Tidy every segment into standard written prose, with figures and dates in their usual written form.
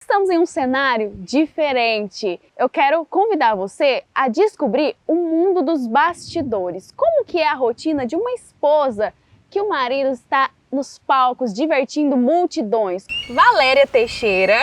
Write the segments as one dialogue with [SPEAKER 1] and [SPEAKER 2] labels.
[SPEAKER 1] Estamos em um cenário diferente. Eu quero convidar você a descobrir o mundo dos bastidores. Como que é a rotina de uma esposa que o marido está nos palcos divertindo multidões. Valéria Teixeira,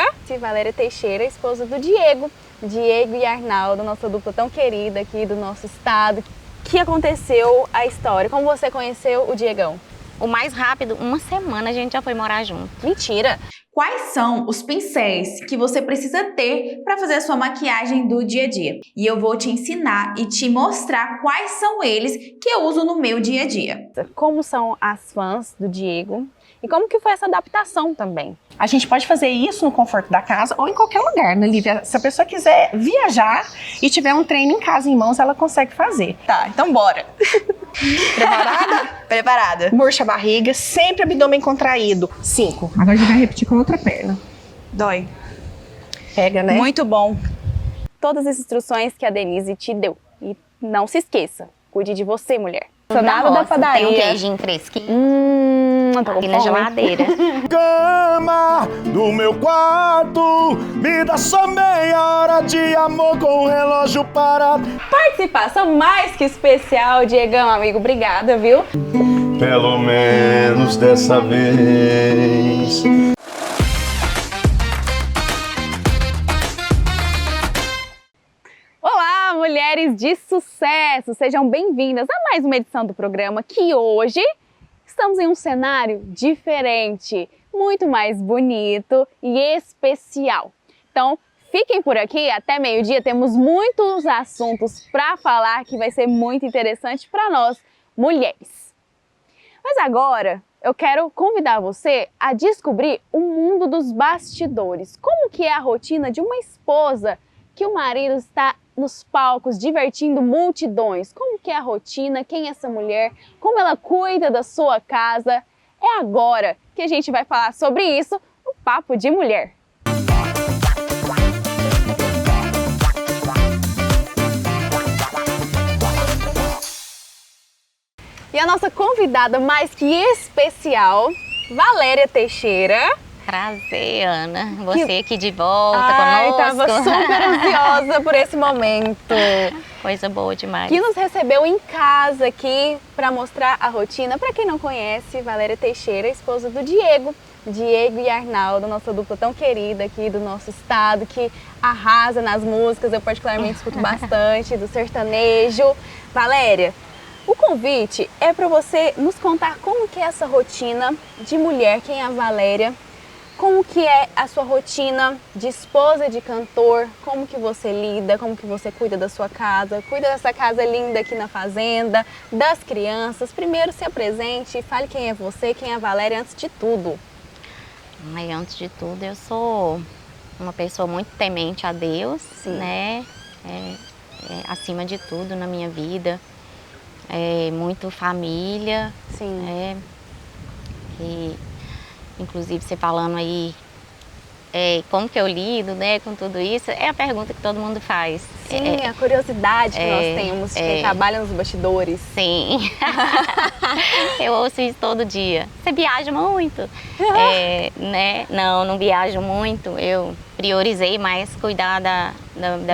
[SPEAKER 1] esposa do Diego e Arnaldo, nossa dupla tão querida aqui do nosso estado. Que aconteceu a história? Como você conheceu o Diegão?
[SPEAKER 2] O mais rápido, uma semana a gente já foi morar junto.
[SPEAKER 1] Mentira!
[SPEAKER 3] Quais são os pincéis que você precisa ter para fazer a sua maquiagem do dia a dia? E eu vou te ensinar e te mostrar quais são eles que eu uso no meu dia a dia.
[SPEAKER 1] Como são as fãs do Diego e como que foi essa adaptação também?
[SPEAKER 4] A gente pode fazer isso no conforto da casa ou em qualquer lugar, né, Lívia? Se a pessoa quiser viajar e tiver um treino em casa em mãos, ela consegue fazer.
[SPEAKER 1] Tá, então bora!
[SPEAKER 4] Preparada?
[SPEAKER 1] Preparada.
[SPEAKER 4] Murcha a barriga, sempre abdômen contraído. 5. Agora a gente vai repetir com a outra perna.
[SPEAKER 1] Dói.
[SPEAKER 4] Pega, né?
[SPEAKER 1] Muito bom. Todas as instruções que a Denise te deu. E não se esqueça, cuide de você, mulher. Nada da padaria.
[SPEAKER 2] Tem um queijinho fresquinho
[SPEAKER 1] tô
[SPEAKER 2] aqui na geladeira.
[SPEAKER 5] Cama do meu quarto, me dá só meia hora de amor com o relógio parado.
[SPEAKER 1] Participação mais que especial, Diegão, amigo. Obrigada, viu?
[SPEAKER 5] Pelo menos dessa vez.
[SPEAKER 1] Olá, mulheres de sucesso! Sejam bem-vindas a mais uma edição do programa que hoje estamos em um cenário diferente, muito mais bonito e especial. Então, fiquem por aqui, até meio-dia temos muitos assuntos para falar que vai ser muito interessante para nós, mulheres. Mas agora eu quero convidar você a descobrir o mundo dos bastidores. Como que é a rotina de uma esposa que o marido está nos palcos divertindo multidões? Como que é a rotina? Quem é essa mulher? Como ela cuida da sua casa? É agora que a gente vai falar sobre isso no Papo de Mulher. E a nossa convidada mais que especial, Valéria Teixeira.
[SPEAKER 2] Prazer, Ana. Você aqui de volta
[SPEAKER 1] Ai,
[SPEAKER 2] conosco.
[SPEAKER 1] tava super ansiosa por esse momento.
[SPEAKER 2] Coisa boa demais.
[SPEAKER 1] Que nos recebeu em casa aqui para mostrar a rotina. Para quem não conhece, Valéria Teixeira, esposa do Diego e Arnaldo, nossa dupla tão querida aqui do nosso estado, que arrasa nas músicas. Eu particularmente escuto bastante do sertanejo. Valéria, o convite é para você nos contar como que é essa rotina de mulher, quem é a Valéria, como que é a sua rotina de esposa de cantor, como que você lida, como que você cuida da sua casa, cuida dessa casa linda aqui na fazenda, das crianças. Primeiro se apresente, fale quem é você, quem é a Valéria antes de tudo.
[SPEAKER 2] Mas antes de tudo, eu sou uma pessoa muito temente a Deus, né? Acima de tudo na minha vida. Muito família.
[SPEAKER 1] Sim.
[SPEAKER 2] E, inclusive, você falando aí como que eu lido, né, com tudo isso, é a pergunta que todo mundo faz.
[SPEAKER 1] Sim, a curiosidade que nós temos de quem trabalha nos bastidores.
[SPEAKER 2] Sim. Eu ouço isso todo dia. Você viaja muito? Né? Não viajo muito. Eu priorizei mais cuidar da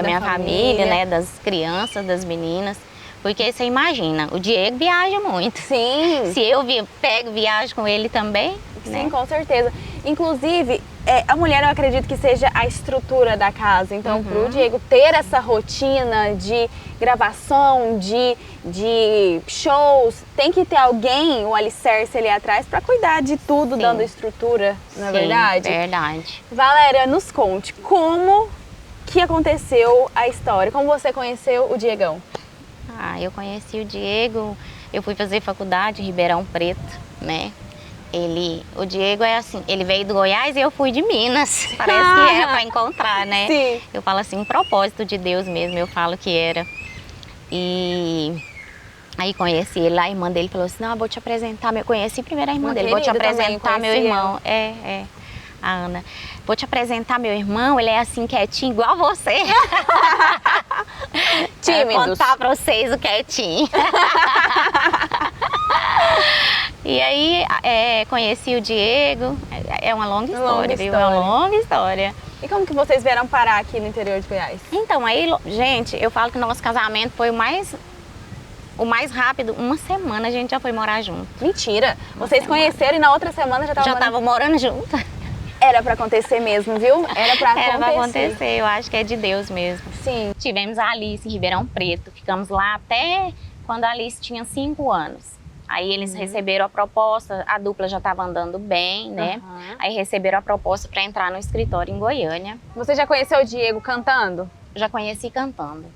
[SPEAKER 2] minha família, né, das crianças, das meninas. Porque você imagina, o Diego viaja muito.
[SPEAKER 1] Sim.
[SPEAKER 2] Se eu viajo com ele também.
[SPEAKER 1] Sim,
[SPEAKER 2] né?
[SPEAKER 1] com certeza. Inclusive, a mulher eu acredito que seja a estrutura da casa. Então, pro Diego ter essa rotina de gravação, de shows, tem que ter alguém, o alicerce ali atrás, para cuidar de tudo, dando estrutura, não é verdade?
[SPEAKER 2] Verdade.
[SPEAKER 1] Valéria, nos conte, como que aconteceu a história? Como você conheceu o Diegão?
[SPEAKER 2] Eu conheci o Diego, eu fui fazer faculdade em Ribeirão Preto, né? O Diego é assim, ele veio do Goiás e eu fui de Minas. Parece que era para encontrar, né?
[SPEAKER 1] Sim.
[SPEAKER 2] Eu falo assim, um propósito de Deus mesmo, eu falo que era. E aí conheci ele lá, a irmã dele falou assim, não, eu vou te apresentar, eu conheci primeiro a irmã dele, vou te apresentar meu irmão. A Ana. Vou te apresentar meu irmão, ele é assim quietinho, igual você.
[SPEAKER 1] Tímidos.
[SPEAKER 2] Vou contar pra vocês o quietinho. E aí conheci o Diego, é uma longa história, viu? É uma longa história.
[SPEAKER 1] E como que vocês vieram parar aqui no interior de Goiás?
[SPEAKER 2] Então, aí, gente, eu falo que o nosso casamento foi o mais rápido. Uma semana a gente já foi morar junto.
[SPEAKER 1] Mentira! Vocês conheceram e na outra semana já
[SPEAKER 2] tava morando junto.
[SPEAKER 1] Era pra acontecer mesmo, viu? Era pra
[SPEAKER 2] acontecer, eu acho que é de Deus mesmo.
[SPEAKER 1] Sim.
[SPEAKER 2] Tivemos a Alice em Ribeirão Preto, ficamos lá até quando a Alice tinha 5 anos. Aí eles receberam a proposta, a dupla já estava andando bem, né? Aí receberam a proposta para entrar no escritório em Goiânia.
[SPEAKER 1] Você já conheceu o Diego cantando?
[SPEAKER 2] Já conheci cantando.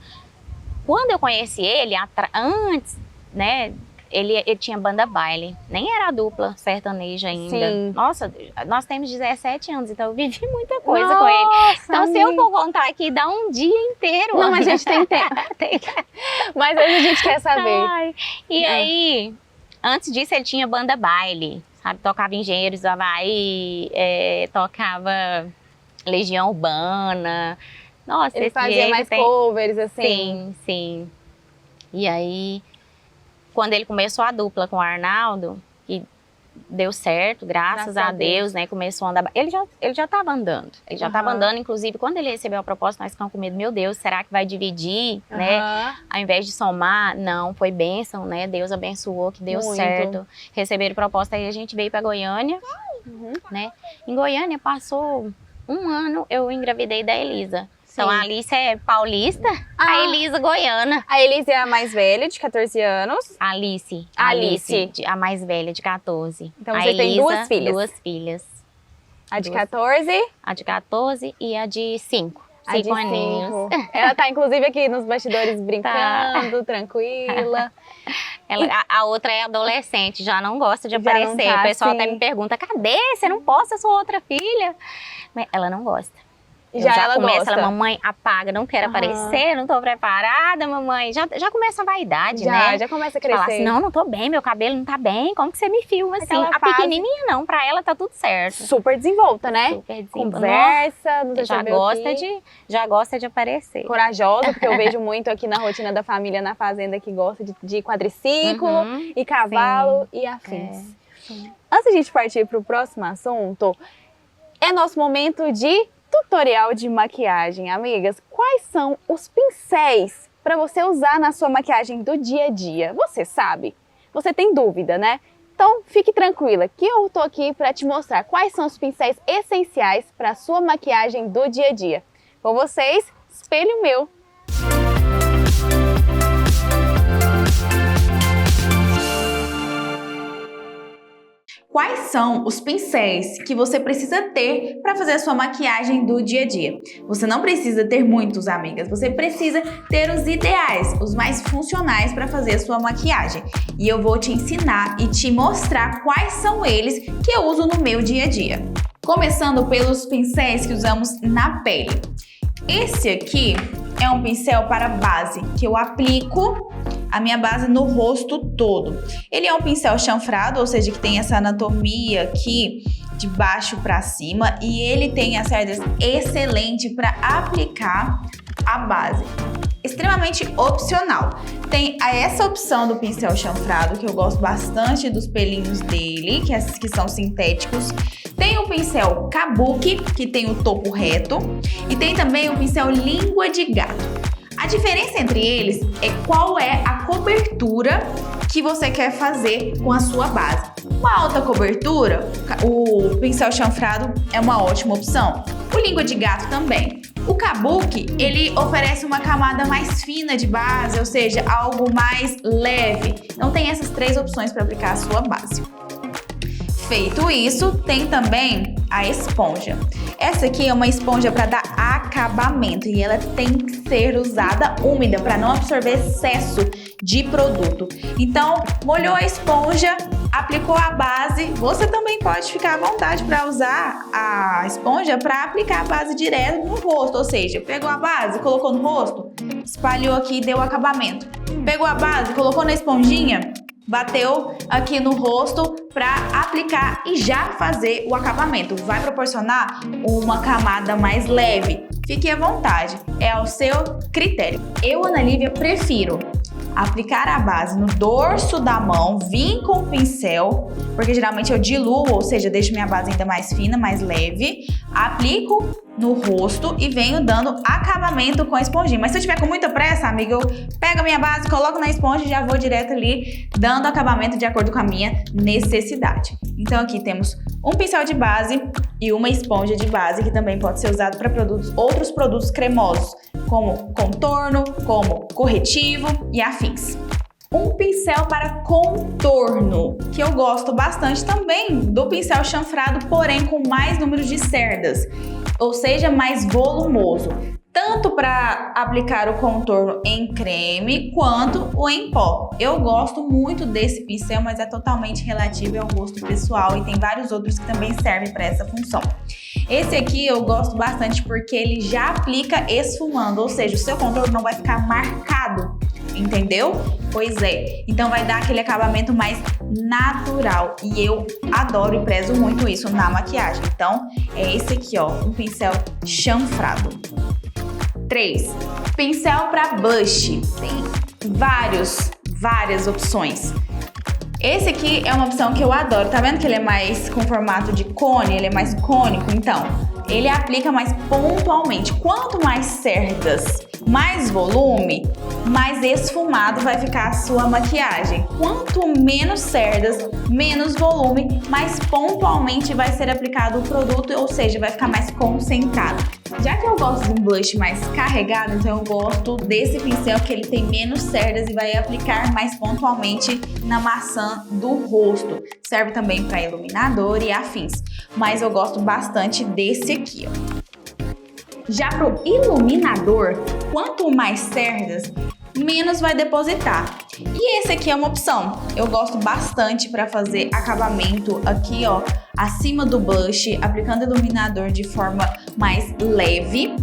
[SPEAKER 2] Quando eu conheci ele, antes, né? Ele tinha banda baile, nem era a dupla sertaneja ainda.
[SPEAKER 1] Sim.
[SPEAKER 2] Nossa, nós temos 17 anos, então eu vivi muita coisa com ele. Então, se eu for contar aqui, dá um dia inteiro.
[SPEAKER 1] Não, mas a gente tem tempo. Mas hoje a gente quer saber.
[SPEAKER 2] E aí, antes disso, ele tinha banda baile, sabe? Tocava Engenheiros do Havaí, tocava Legião Urbana. Nossa,
[SPEAKER 1] ele fazia mais covers, assim?
[SPEAKER 2] Sim. E aí, quando ele começou a dupla com o Arnaldo, que deu certo, graças a Deus, né? Começou a andar. Ele já estava andando. Ele já estava andando, inclusive, quando ele recebeu a proposta, nós ficamos com medo, meu Deus, será que vai dividir, né? Ao invés de somar, não, foi bênção, né? Deus abençoou, que deu certo. Receberam proposta, aí a gente veio para Goiânia, né? Em Goiânia passou 1 ano, eu engravidei da Elisa. Então, a Alice é paulista, a Elisa goiana.
[SPEAKER 1] A Elisa é a mais velha, de 14 anos.
[SPEAKER 2] Alice, a mais velha, de 14.
[SPEAKER 1] Então, você tem 2 filhas?
[SPEAKER 2] 2 filhas.
[SPEAKER 1] A de 14?
[SPEAKER 2] A de 14 e a de 5. 5 aninhos.
[SPEAKER 1] Ela tá, inclusive, aqui nos bastidores brincando, tranquila.
[SPEAKER 2] A outra é adolescente, já não gosta de aparecer. O pessoal até me pergunta, cadê? Você não posta a sua outra filha? Mas ela não gosta.
[SPEAKER 1] Já começa,
[SPEAKER 2] ela, mamãe, apaga, não quero aparecer, não tô preparada, mamãe. Já começa a vaidade, né?
[SPEAKER 1] Já começa a crescer.
[SPEAKER 2] Falar assim, não tô bem, meu cabelo não tá bem, como que você me filma assim? A pequenininha não, pra ela tá tudo certo.
[SPEAKER 1] Super desenvolta, né?
[SPEAKER 2] Super desenvolta.
[SPEAKER 1] Conversa, não sei
[SPEAKER 2] já gosta de aparecer.
[SPEAKER 1] Corajosa, porque eu vejo muito aqui na rotina da família na fazenda que gosta de quadriciclo e cavalo e afins. Antes de a gente partir pro próximo assunto, é nosso momento de tutorial de maquiagem. Amigas, quais são os pincéis para você usar na sua maquiagem do dia a dia? Você sabe? Você tem dúvida, né? Então, fique tranquila que eu tô aqui para te mostrar quais são os pincéis essenciais para a sua maquiagem do dia a dia. Com vocês, espelho meu.
[SPEAKER 3] Quais são os pincéis que você precisa ter para fazer a sua maquiagem do dia a dia? Você não precisa ter muitos, amigas. Você precisa ter os ideais, os mais funcionais para fazer a sua maquiagem. E eu vou te ensinar e te mostrar quais são eles que eu uso no meu dia a dia. Começando pelos pincéis que usamos na pele. Esse aqui é um pincel para base que eu aplico a minha base no rosto todo. Ele é um pincel chanfrado, ou seja, que tem essa anatomia aqui de baixo para cima e ele tem as cerdas excelente para aplicar a base. Extremamente opcional. Tem essa opção do pincel chanfrado, que eu gosto bastante dos pelinhos dele, que são sintéticos. Tem o pincel Kabuki, que tem o topo reto. E tem também o pincel língua de gato. A diferença entre eles é qual é a cobertura que você quer fazer com a sua base. Uma alta cobertura, o pincel chanfrado é uma ótima opção. O língua de gato também. O Kabuki, ele oferece uma camada mais fina de base, ou seja, algo mais leve. Então tem essas 3 opções para aplicar a sua base. Feito isso, tem também a esponja. Essa aqui é uma esponja para dar acabamento e ela tem que ser usada úmida para não absorver excesso de produto. Então, molhou a esponja, aplicou a base, você também pode ficar à vontade para usar a esponja para aplicar a base direto no rosto, ou seja, pegou a base, colocou no rosto, espalhou aqui e deu acabamento. Pegou a base, colocou na esponjinha, bateu aqui no rosto para aplicar e já fazer o acabamento. Vai proporcionar uma camada mais leve. Fique à vontade, é ao seu critério. Eu, Ana Lívia, prefiro aplicar a base no dorso da mão, vir com o pincel, porque geralmente eu diluo, ou seja, deixo minha base ainda mais fina, mais leve, aplico no rosto e venho dando acabamento com a esponjinha. Mas se eu tiver com muita pressa, amiga, eu pego a minha base, coloco na esponja e já vou direto ali dando acabamento de acordo com a minha necessidade. Então aqui temos um pincel de base e uma esponja de base que também pode ser usado para outros produtos cremosos, como contorno, como corretivo e afins. Um pincel para contorno, que eu gosto bastante também do pincel chanfrado, porém com mais número de cerdas, ou seja, mais volumoso, tanto para aplicar o contorno em creme quanto o em pó. Eu gosto muito desse pincel, mas é totalmente relativo ao gosto pessoal e tem vários outros que também servem para essa função. Esse aqui eu gosto bastante porque ele já aplica esfumando, ou seja, o seu contorno não vai ficar marcado, entendeu? Pois é, então vai dar aquele acabamento mais natural e eu adoro e prezo muito isso na maquiagem. Então é esse aqui, ó, um pincel chanfrado. 3. Pincel para blush. Tem várias opções. Esse aqui é uma opção que eu adoro. Tá vendo que ele é mais com formato de cone? Ele é mais cônico, então ele aplica mais pontualmente. Quanto mais cerdas, mais volume, mais esfumado vai ficar a sua maquiagem. Quanto menos cerdas, menos volume, mais pontualmente vai ser aplicado o produto, ou seja, vai ficar mais concentrado. Já que eu gosto de um blush mais carregado, então eu gosto desse pincel que ele tem menos cerdas e vai aplicar mais pontualmente na maçã do rosto. Serve também para iluminador e afins, mas eu gosto bastante desse aqui, ó. Já para o iluminador, quanto mais cerdas, menos vai depositar. E esse aqui é uma opção. Eu gosto bastante para fazer acabamento aqui, ó, acima do blush, aplicando iluminador de forma mais leve.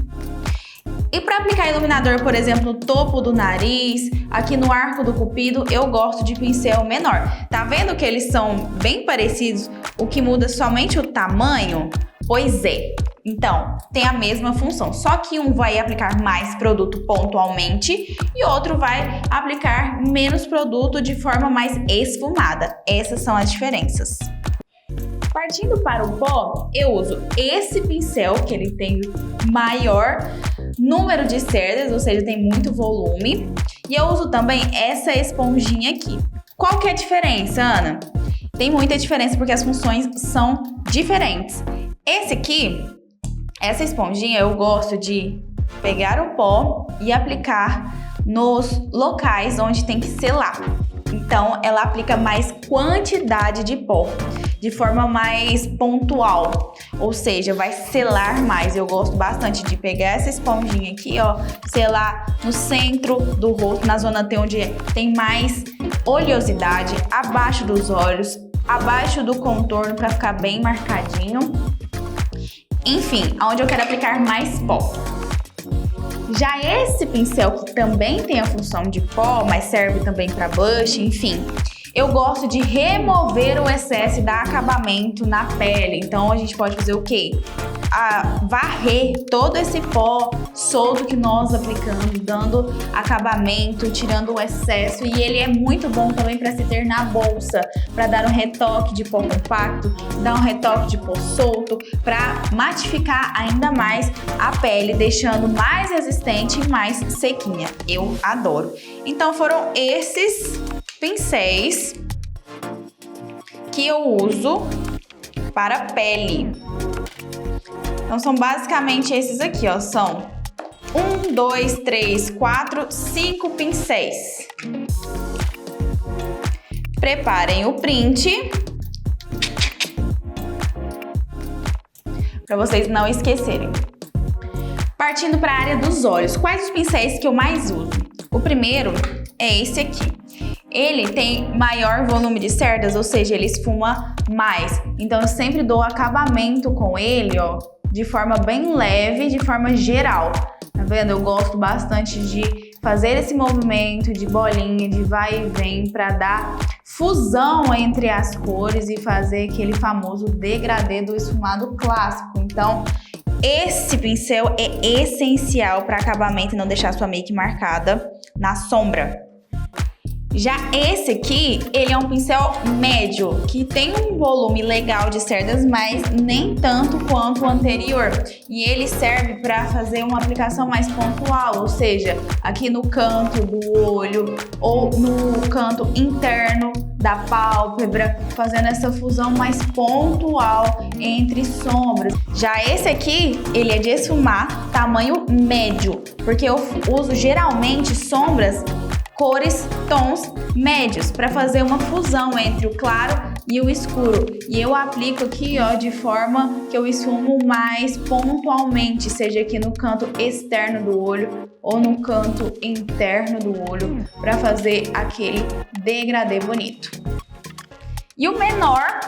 [SPEAKER 3] E para aplicar iluminador, por exemplo, no topo do nariz, aqui no arco do cupido, eu gosto de pincel menor. Tá vendo que eles são bem parecidos? O que muda somente o tamanho? Pois é. Então, tem a mesma função, só que um vai aplicar mais produto pontualmente e outro vai aplicar menos produto de forma mais esfumada. Essas são as diferenças. Partindo para o pó, eu uso esse pincel, que ele tem maior número de cerdas, ou seja, tem muito volume. E eu uso também essa esponjinha aqui. Qual que é a diferença, Ana? Tem muita diferença porque as funções são diferentes. Esse aqui, essa esponjinha, eu gosto de pegar o pó e aplicar nos locais onde tem que selar. Então, ela aplica mais quantidade de pó, de forma mais pontual, ou seja, vai selar mais. Eu gosto bastante de pegar essa esponjinha aqui, ó, selar no centro do rosto, na zona T, onde tem mais oleosidade, abaixo dos olhos, abaixo do contorno, para ficar bem marcadinho. Enfim, onde eu quero aplicar mais pó. Já esse pincel, que também tem a função de pó, mas serve também para blush, enfim, eu gosto de remover o excesso e dar acabamento na pele. Então a gente pode fazer o quê? Varrer todo esse pó solto que nós aplicamos, dando acabamento, tirando o excesso. E ele é muito bom também para se ter na bolsa, para dar um retoque de pó compacto, dar um retoque de pó solto, para matificar ainda mais a pele, deixando mais resistente e mais sequinha. Eu adoro. Então foram esses pincéis que eu uso para pele. Então são basicamente esses aqui, ó, são 1, 2, 3, 4, 5 pincéis. Preparem o print para vocês não esquecerem. Partindo para a área dos olhos, quais os pincéis que eu mais uso? O primeiro é esse aqui. Ele tem maior volume de cerdas, ou seja, ele esfuma mais. Então eu sempre dou acabamento com ele, ó, de forma bem leve, de forma geral. Tá vendo? Eu gosto bastante de fazer esse movimento de bolinha, de vai e vem, para dar fusão entre as cores e fazer aquele famoso degradê do esfumado clássico. Então, esse pincel é essencial para acabamento e não deixar sua make marcada na sombra. Já esse aqui, ele é um pincel médio, que tem um volume legal de cerdas, mas nem tanto quanto o anterior. E ele serve para fazer uma aplicação mais pontual, ou seja, aqui no canto do olho ou no canto interno da pálpebra, fazendo essa fusão mais pontual entre sombras. Já esse aqui, ele é de esfumar, tamanho médio, porque eu uso geralmente sombras cores, tons médios, para fazer uma fusão entre o claro e o escuro. E eu aplico aqui, ó, de forma que eu esfumo mais pontualmente, seja aqui no canto externo do olho ou no canto interno do olho, para fazer aquele degradê bonito. E o menor,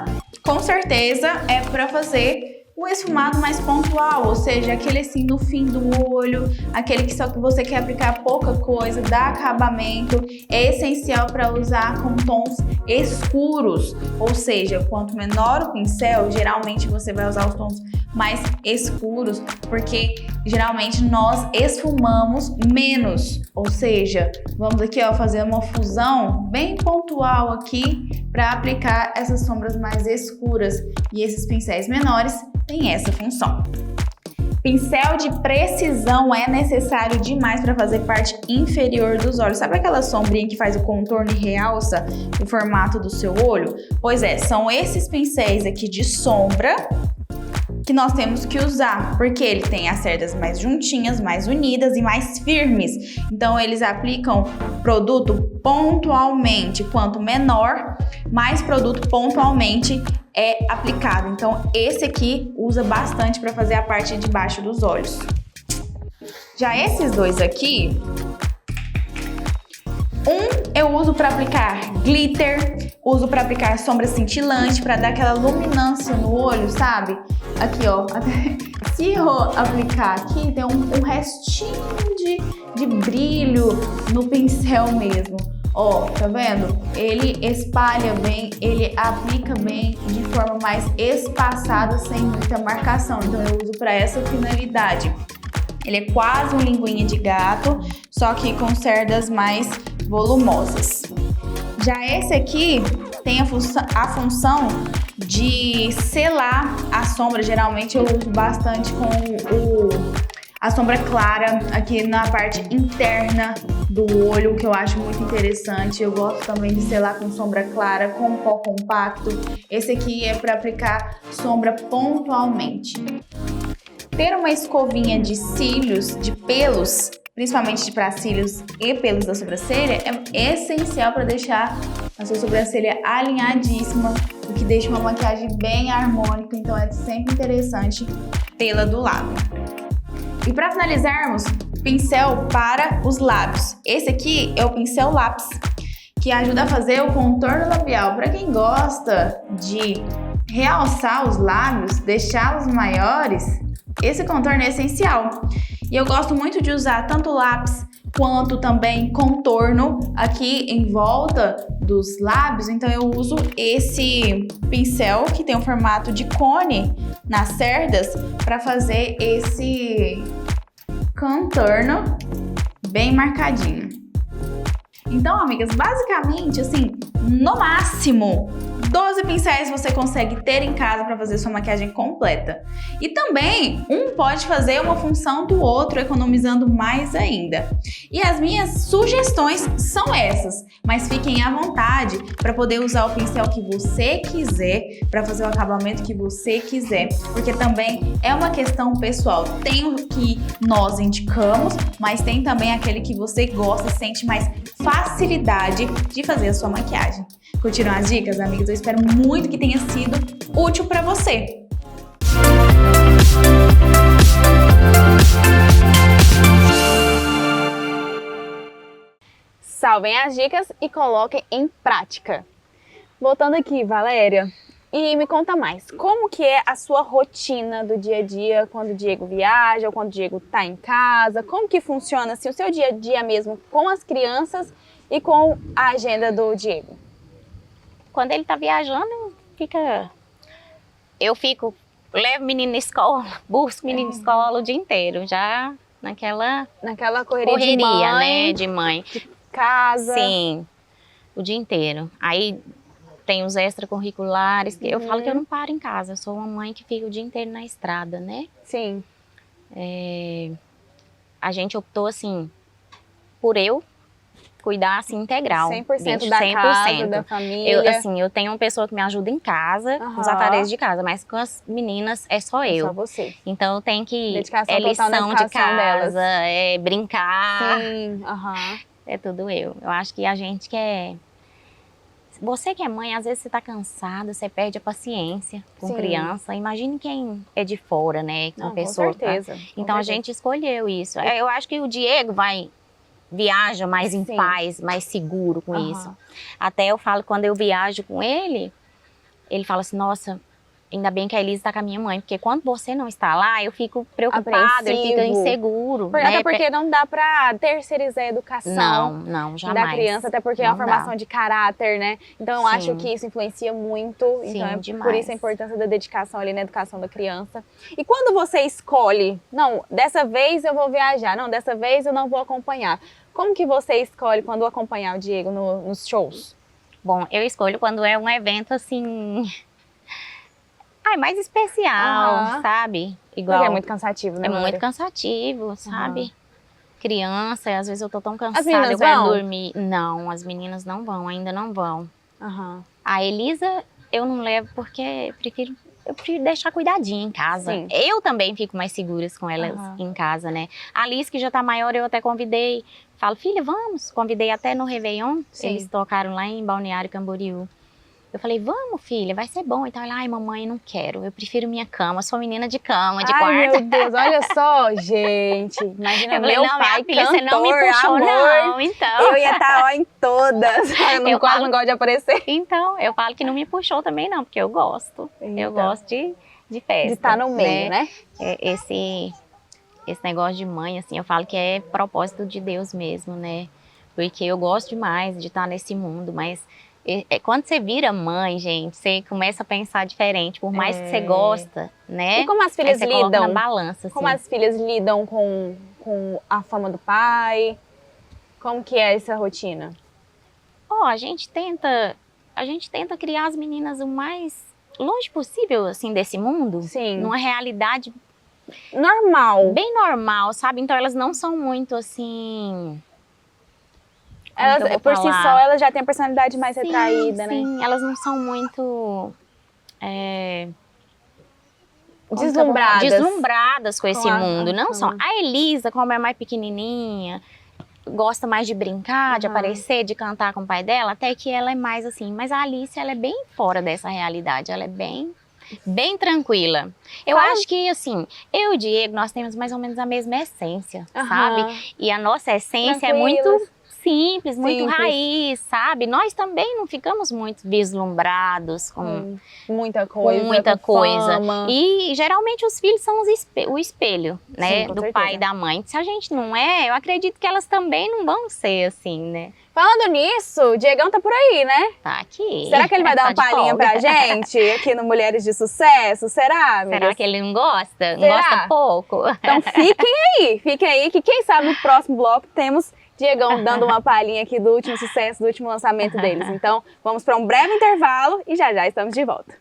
[SPEAKER 3] com certeza, é para fazer o esfumado mais pontual, ou seja, aquele assim no fim do olho, aquele que só que você quer aplicar pouca coisa, dá acabamento, é essencial para usar com tons escuros, ou seja, quanto menor o pincel, geralmente você vai usar os tons mais escuros, porque geralmente nós esfumamos menos, ou seja, vamos aqui ó, fazer uma fusão bem pontual aqui para aplicar essas sombras mais escuras, e esses pincéis menores têm essa função. Pincel de precisão é necessário demais para fazer parte inferior dos olhos. Sabe aquela sombrinha que faz o contorno e realça o formato do seu olho? Pois é, são esses pincéis aqui de sombra que nós temos que usar, porque ele tem as cerdas mais juntinhas, mais unidas e mais firmes. Então eles aplicam produto pontualmente. Quanto menor, mais produto pontualmente é aplicado. Então esse aqui usa bastante para fazer a parte de baixo dos olhos. Já esses dois aqui, eu uso para aplicar glitter, uso para aplicar sombra cintilante, para dar aquela luminância no olho, sabe? Aqui, ó, se eu aplicar aqui, tem um restinho de brilho no pincel mesmo. Ó, tá vendo? Ele espalha bem, ele aplica bem de forma mais espaçada, sem muita marcação. Então eu uso para essa finalidade. Ele é quase um linguinha de gato, só que com cerdas mais volumosas. Já esse aqui tem a função de selar a sombra. Geralmente eu uso bastante com a sombra clara aqui na parte interna do olho, que eu acho muito interessante. Eu gosto também de selar com sombra clara, com pó compacto. Esse aqui é para aplicar sombra pontualmente. Ter uma escovinha de cílios, de pelos, principalmente para cílios e pelos da sobrancelha, é essencial para deixar a sua sobrancelha alinhadíssima, o que deixa uma maquiagem bem harmônica. Então é sempre interessante tê-la do lado. E para finalizarmos, pincel para os lábios. Esse aqui é o pincel lápis, que ajuda a fazer o contorno labial. Para quem gosta de realçar os lábios, deixá-los maiores, esse contorno é essencial. E eu gosto muito de usar tanto lápis quanto também contorno aqui em volta dos lábios. Então eu uso esse pincel que tem um formato de cone nas cerdas para fazer esse contorno bem marcadinho. Então, amigas, basicamente assim, no máximo 12 pincéis você consegue ter em casa para fazer sua maquiagem completa. E também, um pode fazer uma função do outro, economizando mais ainda. E as minhas sugestões são essas, mas fiquem à vontade para poder usar o pincel que você quiser, para fazer o acabamento que você quiser, porque também é uma questão pessoal. Tem o que nós indicamos, mas tem também aquele que você gosta, sente mais facilidade de fazer a sua maquiagem. Curtiram as dicas, amigas? Eu espero muito que tenha sido útil para você.
[SPEAKER 1] Salvem as dicas e coloquem em prática. Voltando aqui, Valéria, e me conta mais, como que é a sua rotina do dia a dia quando o Diego viaja ou quando o Diego tá em casa? Como que funciona assim, o seu dia a dia mesmo com as crianças e com a agenda do Diego?
[SPEAKER 2] Quando ele tá viajando, eu levo o menino na escola, busco o menino na escola o dia inteiro, já naquela
[SPEAKER 1] correria de mãe,
[SPEAKER 2] né, de mãe.
[SPEAKER 1] casa.
[SPEAKER 2] Sim. o dia inteiro. Aí tem os extracurriculares, que eu falo que eu não paro em casa, eu sou uma mãe que fica o dia inteiro na estrada, né?
[SPEAKER 1] Sim.
[SPEAKER 2] A gente optou, assim, por eu cuidar, assim, integral.
[SPEAKER 1] 100% da casa, da família.
[SPEAKER 2] Eu tenho uma pessoa que me ajuda em casa, nos atarefas de casa, mas com as meninas é só eu.
[SPEAKER 1] Só você.
[SPEAKER 2] Então tem que...
[SPEAKER 1] Dedicação total na
[SPEAKER 2] lição de
[SPEAKER 1] educação delas.
[SPEAKER 2] casa, é brincar,
[SPEAKER 1] Sim,
[SPEAKER 2] é tudo eu. Eu acho que a gente quer... Você que é mãe, às vezes você tá cansada, você perde a paciência com
[SPEAKER 1] Sim.
[SPEAKER 2] criança. Imagine quem é de fora, né?
[SPEAKER 1] Não,
[SPEAKER 2] pessoa,
[SPEAKER 1] com certeza.
[SPEAKER 2] tá?
[SPEAKER 1] Com
[SPEAKER 2] Então a
[SPEAKER 1] certeza.
[SPEAKER 2] gente escolheu isso. Eu acho que o Diego viaja mais em
[SPEAKER 1] Sim.
[SPEAKER 2] paz, mais seguro com
[SPEAKER 1] Aham.
[SPEAKER 2] isso. Até eu falo, quando eu viajo com ele fala assim, nossa, ainda bem que a Elisa tá com a minha mãe, porque quando você não está lá, eu fico preocupada, ele fica
[SPEAKER 1] Apreensivo.
[SPEAKER 2] inseguro.
[SPEAKER 1] Até
[SPEAKER 2] né?
[SPEAKER 1] porque não dá pra terceirizar a educação
[SPEAKER 2] Não, jamais.
[SPEAKER 1] da criança, até porque é uma
[SPEAKER 2] Não
[SPEAKER 1] formação
[SPEAKER 2] dá.
[SPEAKER 1] de caráter, né? Então eu
[SPEAKER 2] Sim.
[SPEAKER 1] acho que isso influencia muito.
[SPEAKER 2] Sim,
[SPEAKER 1] Então por
[SPEAKER 2] demais.
[SPEAKER 1] isso a importância da dedicação ali na educação da criança. E quando você escolhe, não, dessa vez eu vou viajar, não, dessa vez eu não vou acompanhar. Como que você escolhe quando acompanhar o Diego nos shows?
[SPEAKER 2] Bom, eu escolho quando é um evento assim... mais especial,
[SPEAKER 1] Aham.
[SPEAKER 2] sabe? Igual.
[SPEAKER 1] Porque é muito cansativo, né,
[SPEAKER 2] É muito
[SPEAKER 1] Maria?
[SPEAKER 2] cansativo, sabe? Criança, às vezes eu tô tão cansada,
[SPEAKER 1] meninas
[SPEAKER 2] eu quero
[SPEAKER 1] vão?
[SPEAKER 2] dormir. Não, as meninas não vão, ainda não vão.
[SPEAKER 1] Aham.
[SPEAKER 2] A Elisa eu não levo porque eu prefiro deixar cuidadinha em casa.
[SPEAKER 1] Sim.
[SPEAKER 2] Eu também fico mais segura com elas
[SPEAKER 1] Aham.
[SPEAKER 2] em casa, né? A Alice, que já tá maior, eu até convidei. Falo, filha, vamos. Convidei até no Réveillon.
[SPEAKER 1] Sim.
[SPEAKER 2] Eles tocaram lá em Balneário Camboriú. Eu falei, vamos, filha, vai ser bom. Então ela, ai, mamãe, não quero. Eu prefiro minha cama, sou menina de cama, de
[SPEAKER 1] Ai,
[SPEAKER 2] quarto.
[SPEAKER 1] meu Deus, olha só, gente. Imagina
[SPEAKER 2] Eu falei,
[SPEAKER 1] meu
[SPEAKER 2] não,
[SPEAKER 1] pai,
[SPEAKER 2] minha filha, você não me
[SPEAKER 1] cantor,
[SPEAKER 2] puxou,
[SPEAKER 1] amor.
[SPEAKER 2] não, então.
[SPEAKER 1] Eu ia estar, ó, em todas. Eu quase
[SPEAKER 2] falo-
[SPEAKER 1] não gosto de aparecer.
[SPEAKER 2] Então, eu falo que não me puxou também, não, porque eu gosto.
[SPEAKER 1] Então.
[SPEAKER 2] Eu gosto de festa.
[SPEAKER 1] De estar no meio, né?
[SPEAKER 2] Esse negócio de mãe, assim, eu falo que é propósito de Deus mesmo, né? Porque eu gosto demais de estar nesse mundo, mas quando você vira mãe, gente, você começa a pensar diferente, por mais que você gosta, né?
[SPEAKER 1] E como as
[SPEAKER 2] Aí
[SPEAKER 1] filhas
[SPEAKER 2] você coloca
[SPEAKER 1] lidam?
[SPEAKER 2] na balança, assim.
[SPEAKER 1] Como as filhas lidam com a fama do pai? Como que é essa rotina?
[SPEAKER 2] A gente tenta criar as meninas o mais longe possível, assim, desse mundo.
[SPEAKER 1] Sim.
[SPEAKER 2] Numa realidade
[SPEAKER 1] Normal.
[SPEAKER 2] bem normal, sabe? Então elas não são muito, assim...
[SPEAKER 1] Elas,
[SPEAKER 2] Como que eu vou
[SPEAKER 1] por si
[SPEAKER 2] falar?
[SPEAKER 1] só, elas já têm a personalidade mais
[SPEAKER 2] Sim,
[SPEAKER 1] retraída, né?
[SPEAKER 2] sim, elas não são muito...
[SPEAKER 1] Deslumbradas.
[SPEAKER 2] com esse
[SPEAKER 1] Com a-
[SPEAKER 2] mundo, não são.
[SPEAKER 1] Aham.
[SPEAKER 2] A Elisa, como é mais pequenininha, gosta mais de brincar, de
[SPEAKER 1] Aham.
[SPEAKER 2] aparecer, de cantar com o pai dela, até que ela é mais assim. Mas a Alice, ela é bem fora dessa realidade, ela é bem tranquila. Eu acho que, assim, eu e o Diego, nós temos mais ou menos a mesma essência,
[SPEAKER 1] Aham.
[SPEAKER 2] sabe? E a nossa essência é
[SPEAKER 1] Tranquilas.
[SPEAKER 2] muito simples, muito
[SPEAKER 1] Simples.
[SPEAKER 2] raiz, sabe? Nós também não ficamos muito vislumbrados com
[SPEAKER 1] Muita coisa.
[SPEAKER 2] muita
[SPEAKER 1] com
[SPEAKER 2] coisa.
[SPEAKER 1] fama.
[SPEAKER 2] E geralmente os filhos são o espelho, né?
[SPEAKER 1] Sim, com
[SPEAKER 2] do
[SPEAKER 1] certeza.
[SPEAKER 2] pai e da mãe. Se a gente não é, eu acredito que elas também não vão ser assim, né?
[SPEAKER 1] Falando nisso, o Diegão tá por aí, né?
[SPEAKER 2] Tá aqui.
[SPEAKER 1] Será que ele vai dar
[SPEAKER 2] Tá
[SPEAKER 1] uma
[SPEAKER 2] de
[SPEAKER 1] palhinha
[SPEAKER 2] folga.
[SPEAKER 1] pra gente aqui no Mulheres de Sucesso? Será, amigas?
[SPEAKER 2] Será que ele não gosta? Não
[SPEAKER 1] Será?
[SPEAKER 2] gosta pouco?
[SPEAKER 1] Então fiquem aí, que quem sabe no próximo bloco temos Diegão dando uma palhinha aqui do último sucesso, do último lançamento deles. Então vamos para um breve intervalo e já já estamos de volta.